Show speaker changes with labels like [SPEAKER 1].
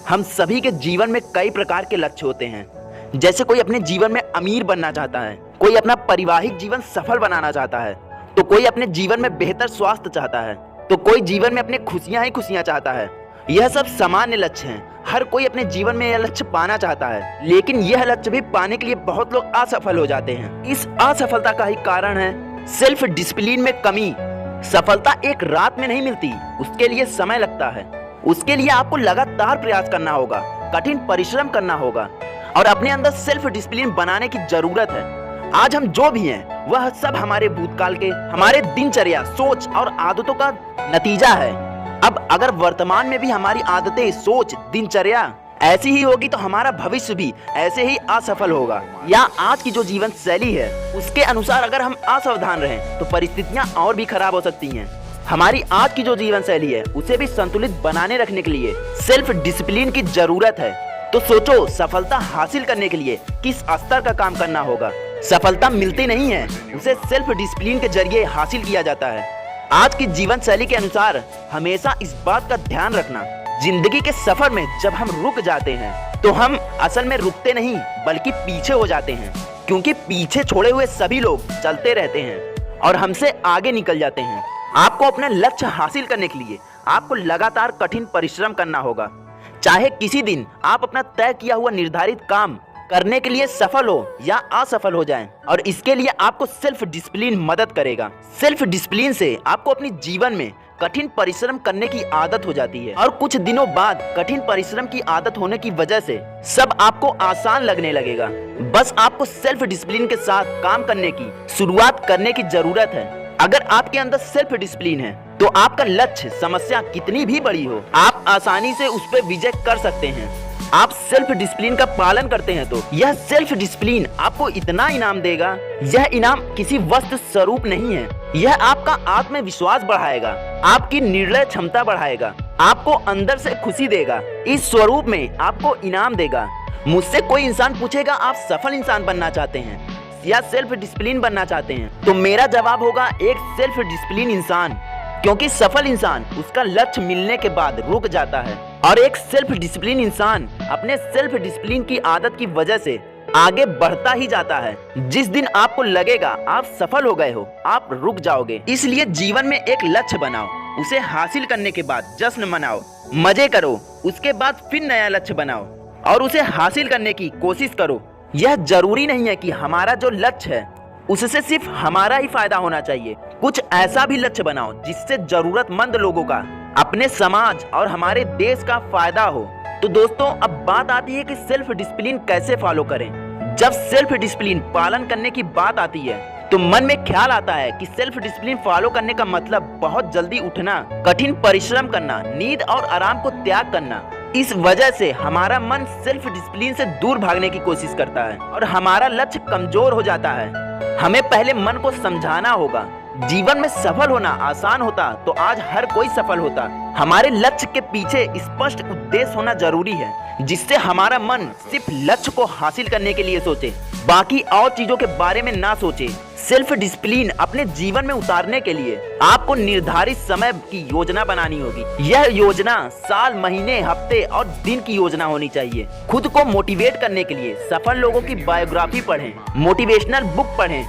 [SPEAKER 1] हम सभी के जीवन में कई प्रकार के लक्ष्य होते हैं। जैसे कोई अपने जीवन में अमीर बनना चाहता है, कोई अपना पारिवारिक जीवन सफल बनाना चाहता है, तो कोई अपने जीवन में बेहतर स्वास्थ्य चाहता है, तो कोई जीवन में अपने खुशियां ही खुशियां चाहता है। यह सब सामान्य लक्ष्य हैं। हर कोई अपने जीवन में यह लक्ष्य पाना चाहता है, लेकिन यह लक्ष्य भी पाने के लिए बहुत लोग असफल हो जाते हैं। इस असफलता का ही कारण है सेल्फ डिसिप्लिन में कमी। सफलता एक रात में नहीं मिलती, उसके लिए समय लगता है। उसके लिए आपको लगातार प्रयास करना होगा, कठिन परिश्रम करना होगा और अपने अंदर सेल्फ डिसिप्लिन बनाने की जरूरत है। आज हम जो भी हैं वह सब हमारे भूतकाल के, हमारे दिनचर्या, सोच और आदतों का नतीजा है। अब अगर वर्तमान में भी हमारी आदतें, सोच, दिनचर्या ऐसी ही होगी तो हमारा भविष्य भी ऐसे ही असफल होगा। या आज की जो जीवन शैली है उसके अनुसार अगर हम असावधान रहें तो परिस्थितियां और भी खराब हो सकती हैं। हमारी आज की जो जीवन शैली है उसे भी संतुलित बनाने रखने के लिए सेल्फ डिसिप्लिन की जरूरत है। तो सोचो, सफलता हासिल करने के लिए किस स्तर का काम करना होगा। सफलता मिलती नहीं है, उसे सेल्फ डिसिप्लिन के जरिए हासिल किया जाता है। आज की जीवन शैली के अनुसार हमेशा इस बात का ध्यान रखना, जिंदगी के सफर में जब हम रुक जाते हैं तो हम असल में रुकते नहीं बल्कि पीछे हो जाते हैं, क्योंकि पीछे छोड़े हुए सभी लोग चलते रहते हैं और हमसे आगे निकल जाते हैं। आपको अपने लक्ष्य हासिल करने के लिए आपको लगातार कठिन परिश्रम करना होगा। चाहे किसी दिन आप अपना तय किया हुआ निर्धारित काम करने के लिए सफल हो या असफल हो जाएं, और इसके लिए आपको सेल्फ डिसिप्लिन मदद करेगा। सेल्फ डिसिप्लिन से आपको अपने जीवन में कठिन परिश्रम करने की आदत हो जाती है और कुछ दिनों बाद कठिन परिश्रम की आदत होने की वजह से सब आपको आसान लगने लगेगा। बस आपको सेल्फ डिसिप्लिन के साथ काम करने की शुरुआत करने की जरूरत है। अगर आपके अंदर सेल्फ डिसिप्लिन है तो आपका लक्ष्य, समस्या कितनी भी बड़ी हो, आप आसानी से उस पर विजय कर सकते हैं। आप सेल्फ डिसिप्लिन का पालन करते हैं तो यह सेल्फ डिसिप्लिन आपको इतना इनाम देगा। यह इनाम किसी वस्तु स्वरूप नहीं है, यह आपका आत्मविश्वास बढ़ाएगा, आपकी निर्णय क्षमता बढ़ाएगा, आपको अंदर से खुशी देगा। इस स्वरूप में आपको इनाम देगा। मुझसे कोई इंसान पूछेगा आप सफल इंसान बनना चाहते हैं या सेल्फ डिसिप्लिन बनना चाहते हैं, तो मेरा जवाब होगा एक सेल्फ डिसिप्लिन इंसान, क्योंकि सफल इंसान उसका लक्ष्य मिलने के बाद रुक जाता है और एक सेल्फ डिसिप्लिन इंसान अपने सेल्फ डिसिप्लिन की आदत की वजह से आगे बढ़ता ही जाता है। जिस दिन आपको लगेगा आप सफल हो गए हो, आप रुक जाओगे। इसलिए जीवन में एक लक्ष्य बनाओ, उसे हासिल करने के बाद जश्न मनाओ, मजे करो, उसके बाद फिर नया लक्ष्य बनाओ और उसे हासिल करने की कोशिश करो। यह जरूरी नहीं है कि हमारा जो लक्ष्य है उससे सिर्फ हमारा ही फायदा होना चाहिए। कुछ ऐसा भी लक्ष्य बनाओ जिससे जरूरतमंद लोगों का, अपने समाज और हमारे देश का फायदा हो। तो दोस्तों, अब बात आती है कि सेल्फ डिसिप्लिन कैसे फॉलो करें। जब सेल्फ डिसिप्लिन पालन करने की बात आती है तो मन में ख्याल आता है कि सेल्फ डिसिप्लिन फॉलो करने का मतलब बहुत जल्दी उठना, कठिन परिश्रम करना, नींद और आराम को त्याग करना। इस वजह से हमारा मन सेल्फ डिसिप्लिन से दूर भागने की कोशिश करता है और हमारा लक्ष्य कमजोर हो जाता है। हमें पहले मन को समझाना होगा, जीवन में सफल होना आसान होता तो आज हर कोई सफल होता। हमारे लक्ष्य के पीछे स्पष्ट उद्देश्य होना जरूरी है, जिससे हमारा मन सिर्फ लक्ष्य को हासिल करने के लिए सोचे, बाकी और चीजों के बारे में ना सोचे। सेल्फ डिसिप्लिन अपने जीवन में उतारने के लिए आपको निर्धारित समय की योजना बनानी होगी। यह योजना साल, महीने, हफ्ते और दिन की योजना होनी चाहिए। खुद को मोटिवेट करने के लिए सफल लोगों की बायोग्राफी पढ़ें, मोटिवेशनल बुक पढ़ें,